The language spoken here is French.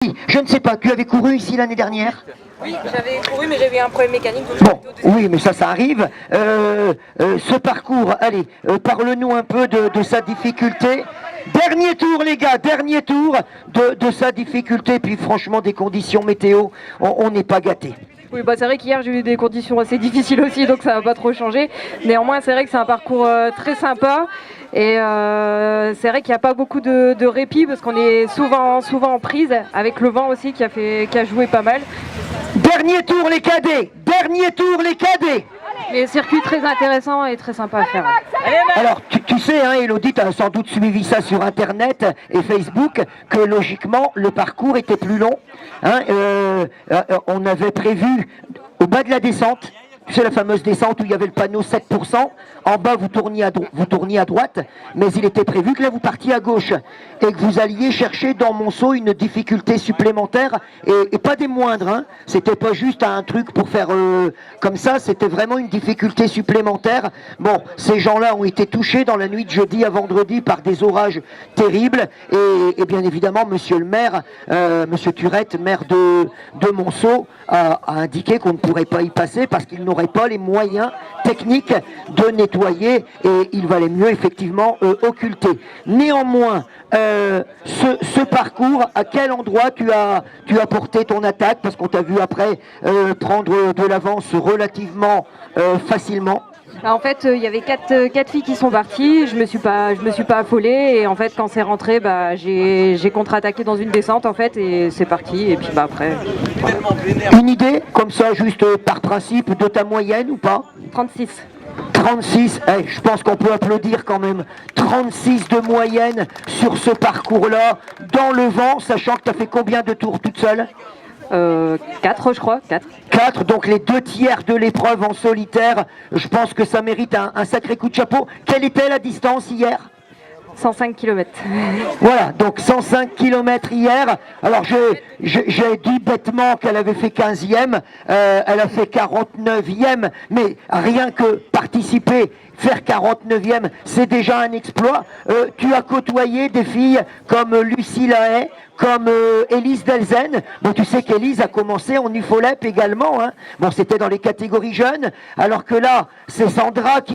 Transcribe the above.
Je ne sais pas, tu avais couru ici l'année dernière? Oui, j'avais couru, mais j'avais un problème mécanique. Bon, oui, mais ça arrive. Ce parcours, allez, parle-nous un peu de sa difficulté. Dernier tour, les gars, dernier tour de sa difficulté. Puis franchement, des conditions météo, on n'est pas gâtés. Oui, bah c'est vrai qu'hier j'ai eu des conditions assez difficiles aussi, donc ça n'a pas trop changé. Néanmoins, c'est vrai que c'est un parcours très sympa. Et c'est vrai qu'il n'y a pas beaucoup de répit parce qu'on est souvent en prise, avec le vent aussi qui a joué pas mal. Dernier tour, les cadets! Dernier tour, les cadets! Les circuits très intéressants et très sympas à faire. Alors, tu sais, hein, Elodie, tu as sans doute suivi ça sur Internet et Facebook, que logiquement, le parcours était plus long. Hein, on avait prévu, au bas de la descente, c'est la fameuse descente où il y avait le panneau 7%, en bas vous tourniez à droite, mais il était prévu que là vous partiez à gauche et que vous alliez chercher dans Monceau une difficulté supplémentaire et pas des moindres, hein. C'était pas juste un truc pour faire comme ça, c'était vraiment une difficulté supplémentaire. Bon, ces gens-là ont été touchés dans la nuit de jeudi à vendredi par des orages terribles et bien évidemment monsieur le maire, monsieur Turette, maire de Monceau, a indiqué qu'on ne pourrait pas y passer parce qu'il n'aurait pas les moyens techniques de nettoyer et il valait mieux effectivement occulter. Néanmoins, ce parcours, à quel endroit tu as porté ton attaque, parce qu'on t'a vu après prendre de l'avance relativement facilement? En fait, il y avait quatre filles qui sont parties. Je me suis pas affolée et en fait, quand c'est rentré, bah, j'ai contre-attaqué dans une descente en fait et c'est parti. Et puis bah après. Voilà. Une idée comme ça, juste par principe, de ta moyenne ou pas? 36. 36, je pense qu'on peut applaudir quand même. 36 de moyenne sur ce parcours-là, dans le vent, sachant que tu as fait combien de tours toute seule? 4 je crois, 4. 4, donc les 2/3 de l'épreuve en solitaire. Je pense que ça mérite un sacré coup de chapeau. Quelle était la distance hier? 105 km. Voilà, donc 105 km hier. Alors j'ai dit bêtement qu'elle avait fait 15e, elle a fait 49e, mais rien que participer, faire 49e, c'est déjà un exploit. Tu as côtoyé des filles comme Lucie Lahaye, comme Élise Delzen. Bon, tu sais qu'Élise a commencé en UFOLEP également, hein. Bon, c'était dans les catégories jeunes, alors que là, c'est Sandra qui